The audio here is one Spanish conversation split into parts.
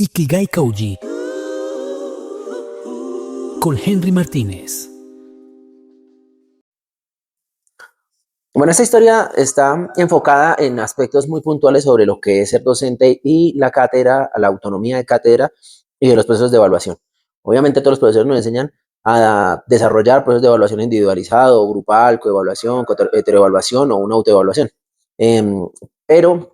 Ikigai Kouji con Henry Martínez. Bueno, esta historia está enfocada en aspectos muy puntuales sobre lo que es ser docente y la cátedra, la autonomía de cátedra y de los procesos de evaluación. Obviamente todos los profesores nos enseñan a desarrollar procesos de evaluación individualizado, grupal, coevaluación, heteroevaluación o una autoevaluación. Pero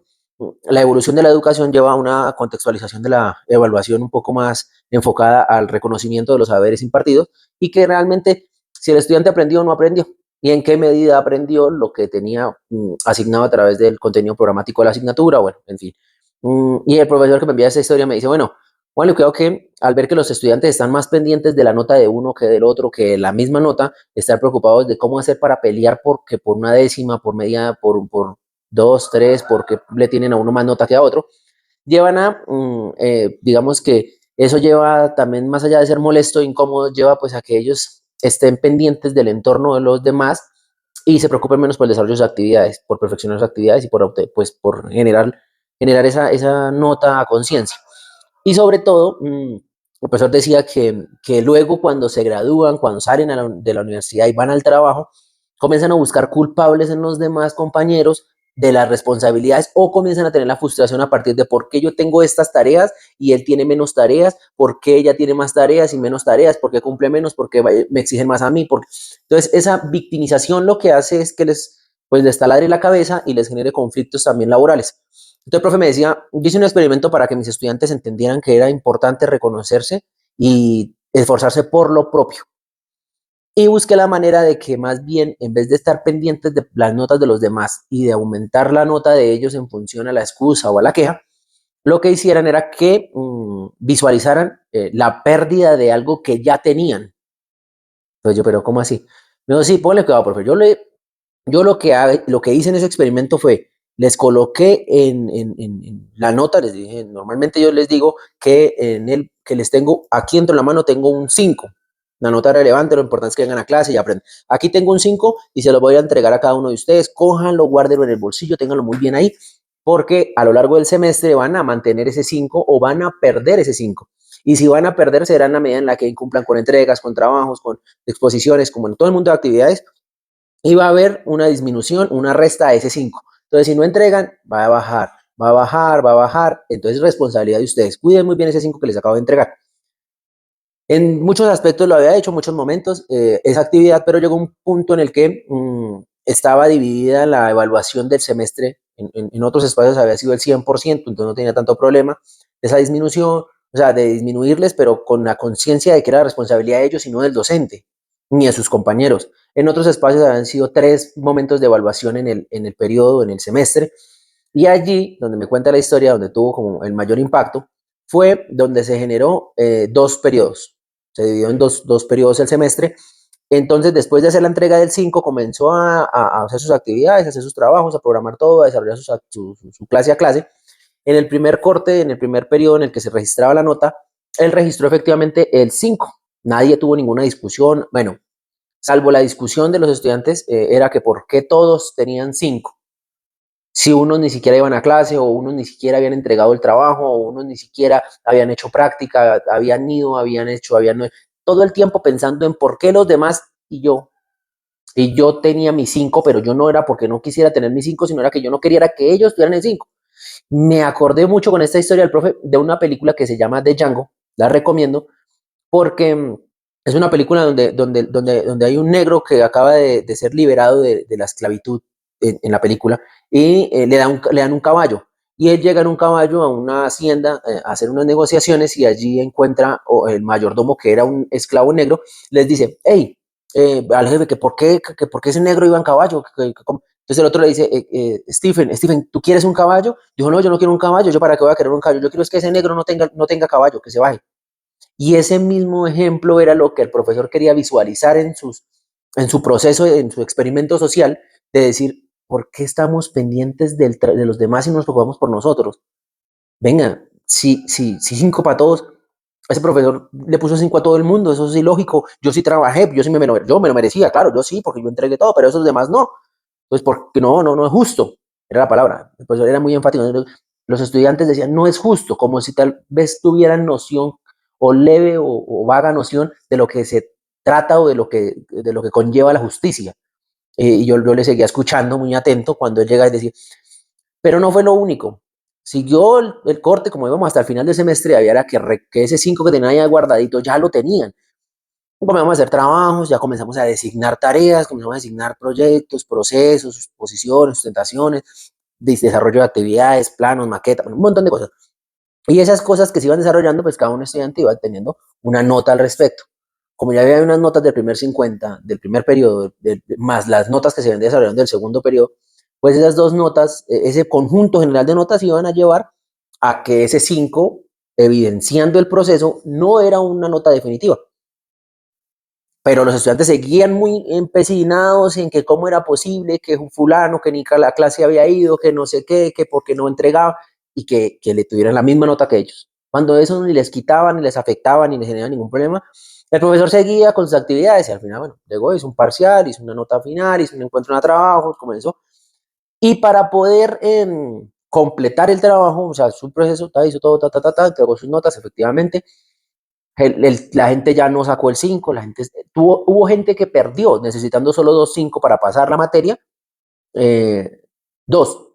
la evolución de la educación lleva a una contextualización de la evaluación un poco más enfocada al reconocimiento de los saberes impartidos y que realmente si el estudiante aprendió o no aprendió y en qué medida aprendió lo que tenía asignado a través del contenido programático de la asignatura, bueno, en fin. Y el profesor que me envía esta historia me dice, bueno, Juan, creo que al ver que los estudiantes están más pendientes de la nota de uno que del otro, que la misma nota, estar preocupados de cómo hacer para pelear porque por una décima, por media, por dos, tres, porque le tienen a uno más nota que a otro, llevan a, digamos que eso lleva también, más allá de ser molesto, incómodo, lleva pues a que ellos estén pendientes del entorno de los demás y se preocupen menos por el desarrollo de sus actividades, por perfeccionar sus actividades y pues, por generar esa nota a conciencia. Y sobre todo, el profesor decía que luego cuando se gradúan, cuando salen de la universidad y van al trabajo, comienzan a buscar culpables en los demás compañeros de las responsabilidades o comienzan a tener la frustración a partir de por qué yo tengo estas tareas y él tiene menos tareas, por qué ella tiene más tareas y menos tareas, por qué cumple menos, por qué me exigen más a mí. Entonces, esa victimización lo que hace es que les taladre la cabeza y les genere conflictos también laborales. Entonces, el profe me decía, yo hice un experimento para que mis estudiantes entendieran que era importante reconocerse y esforzarse por lo propio. Y busqué la manera de que más bien, en vez de estar pendientes de las notas de los demás y de aumentar la nota de ellos en función a la excusa o a la queja, lo que hicieran era que visualizaran la pérdida de algo que ya tenían. Entonces yo, pero ¿cómo así? Me dijo, sí, ponle cuidado, profe. Yo lo que hice en ese experimento fue, les coloqué en la nota, les dije, normalmente yo les digo que que les tengo, aquí dentro de la mano tengo un 5, la nota relevante, lo importante es que vengan a clase y aprendan. Aquí tengo un 5 y se lo voy a entregar a cada uno de ustedes, cójanlo, guárdenlo en el bolsillo, ténganlo muy bien ahí, porque a lo largo del semestre van a mantener ese 5 o van a perder ese 5. Y si van a perder, será en la medida en la que incumplan con entregas, con trabajos, con exposiciones, como en todo el mundo de actividades, y va a haber una disminución, una resta de ese 5. Entonces, si no entregan, va a bajar, va a bajar, va a bajar. Entonces, responsabilidad de ustedes. Cuiden muy bien ese 5 que les acabo de entregar. En muchos aspectos lo había hecho, en muchos momentos, esa actividad, pero llegó un punto en el que estaba dividida la evaluación del semestre. En otros espacios había sido el 100%, entonces no tenía tanto problema. Esa disminución, o sea, de disminuirles, pero con la conciencia de que era responsabilidad de ellos y no del docente, ni de sus compañeros. En otros espacios habían sido 3 momentos de evaluación en el periodo, en el semestre, y allí, donde me cuenta la historia, donde tuvo como el mayor impacto, fue donde se generó 2 periodos. Se dividió en dos periodos el semestre. Entonces, después de hacer la entrega del 5, comenzó a hacer sus actividades, a hacer sus trabajos, a programar todo, a desarrollar su clase a clase. En el primer corte, en el primer periodo en el que se registraba la nota, él registró efectivamente el 5. Nadie tuvo ninguna discusión. Bueno, salvo la discusión de los estudiantes, era que por qué todos tenían 5. Si unos ni siquiera iban a clase, o unos ni siquiera habían entregado el trabajo, o unos ni siquiera habían hecho práctica, habían ido, habían todo el tiempo pensando en por qué los demás y yo. Y yo tenía mis 5, pero yo no era porque no quisiera tener mis 5, sino era que yo no quería que ellos tuvieran el 5. Me acordé mucho con esta historia del profe de una película que se llama The Django, la recomiendo, porque es una película donde hay un negro que acaba de ser liberado de la esclavitud en la película y le dan un caballo. Y él llega en un caballo a una hacienda a hacer unas negociaciones y allí encuentra el mayordomo que era un esclavo negro, les dice, hey, al jefe, que por qué ese negro iba en caballo. Entonces el otro le dice, Stephen, ¿tú quieres un caballo? Dijo, no, yo no quiero un caballo, yo para qué voy a querer un caballo, yo quiero es que ese negro no tenga caballo, que se baje. Y ese mismo ejemplo era lo que el profesor quería visualizar en su proceso, en su experimento social, de decir, ¿por qué estamos pendientes de los demás y nos preocupamos por nosotros? Venga, si 5 para todos, ese profesor le puso 5 a todo el mundo, eso es ilógico. Yo sí trabajé, yo me lo merecía, claro, yo sí, porque yo entregué todo, pero esos demás no. Entonces, porque no es justo, era la palabra. El profesor era muy enfático. los estudiantes decían, no es justo, como si tal vez tuvieran noción o leve o vaga noción de lo que se trata o de lo que conlleva la justicia. Y yo le seguía escuchando muy atento cuando él llega y decía, pero no fue lo único. Siguió el corte, como íbamos hasta el final del semestre, había era que ese 5 que tenía ahí guardadito ya lo tenían. Comenzamos a hacer trabajos, ya comenzamos a designar tareas, comenzamos a designar proyectos, procesos, exposiciones, sustentaciones, desarrollo de actividades, planos, maquetas, un montón de cosas. Y esas cosas que se iban desarrollando, pues cada un estudiante iba teniendo una nota al respecto. Como ya había unas notas del primer 50, del primer periodo, más las notas que se iban desarrollando del segundo periodo, pues esas dos notas, ese conjunto general de notas iban a llevar a que ese 5, evidenciando el proceso, no era una nota definitiva. Pero los estudiantes seguían muy empecinados en que cómo era posible que un fulano, que ni a la clase había ido, que no sé qué, que porque no entregaba, y que le tuvieran la misma nota que ellos. Cuando eso ni les quitaban, ni les afectaba, ni les generaba ningún problema, el profesor seguía con sus actividades y al final, bueno, llegó, hizo un parcial, hizo una nota final, hizo un encuentro de trabajo, comenzó. Y para poder completar el trabajo, o sea, su proceso, hizo todo, entregó sus notas, efectivamente, la gente ya no sacó el 5, la gente hubo gente que perdió necesitando solo 2 5 para pasar la materia, 2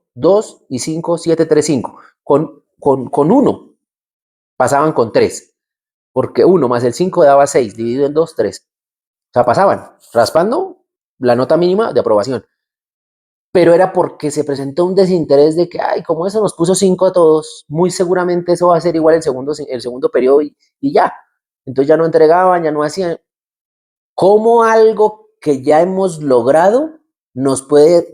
y 5, 7, 3, 5. Con 1 pasaban con 3, porque 1 más el 5 daba 6, dividido en 2, 3. O sea, pasaban raspando la nota mínima de aprobación. Pero era porque se presentó un desinterés de que, ay, como eso nos puso 5 a todos, muy seguramente eso va a ser igual el segundo periodo y ya. Entonces ya no entregaban, ya no hacían. ¿Cómo algo que ya hemos logrado nos puede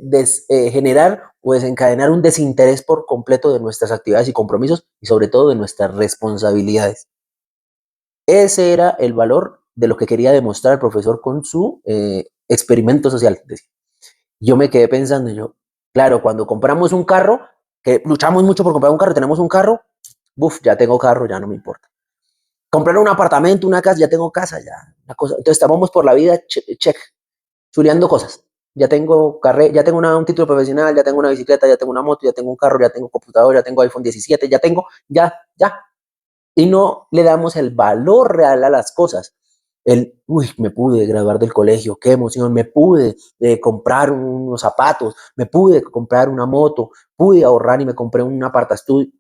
generar o desencadenar un desinterés por completo de nuestras actividades y compromisos y sobre todo de nuestras responsabilidades? Ese era el valor de lo que quería demostrar el profesor con su experimento social. Yo me quedé pensando, yo, claro, cuando compramos un carro, que luchamos mucho por comprar un carro, tenemos un carro, buf, ya tengo carro, ya no me importa. Comprar un apartamento, una casa, ya tengo casa, ya. Una cosa. Entonces estábamos por la vida, check, chuleando cosas. Ya tengo ya tengo un título profesional, ya tengo una bicicleta, ya tengo una moto, ya tengo un carro, ya tengo computador, ya tengo iPhone 17, ya tengo, ya. Y no le damos el valor real a las cosas. Uy, me pude graduar del colegio, qué emoción, me pude comprar unos zapatos, me pude comprar una moto, pude ahorrar y me compré un apartaestudio.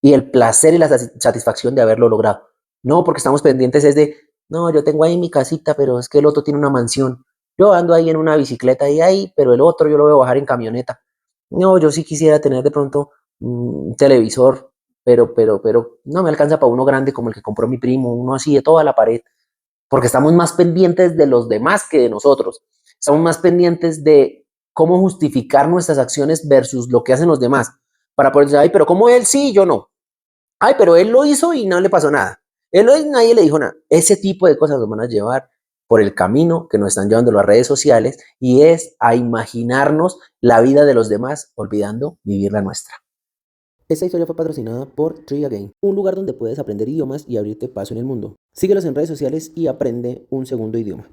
Y el placer y la satisfacción de haberlo logrado. No, porque estamos pendientes es de, no, yo tengo ahí mi casita, pero es que el otro tiene una mansión. Yo ando ahí en una bicicleta y ahí, pero el otro yo lo veo bajar en camioneta. No, yo sí quisiera tener de pronto un televisor, pero no me alcanza para uno grande como el que compró mi primo, uno así de toda la pared, porque estamos más pendientes de los demás que de nosotros. Estamos más pendientes de cómo justificar nuestras acciones versus lo que hacen los demás. Para poder decir, ay, pero como él sí, yo no. Ay, pero él lo hizo y no le pasó nada. Nadie le dijo nada. Ese tipo de cosas nos van a llevar por el camino que nos están llevando las redes sociales y es a imaginarnos la vida de los demás olvidando vivir la nuestra. Esta historia fue patrocinada por Tree Again, un lugar donde puedes aprender idiomas y abrirte paso en el mundo. Síguelos en redes sociales y aprende un segundo idioma.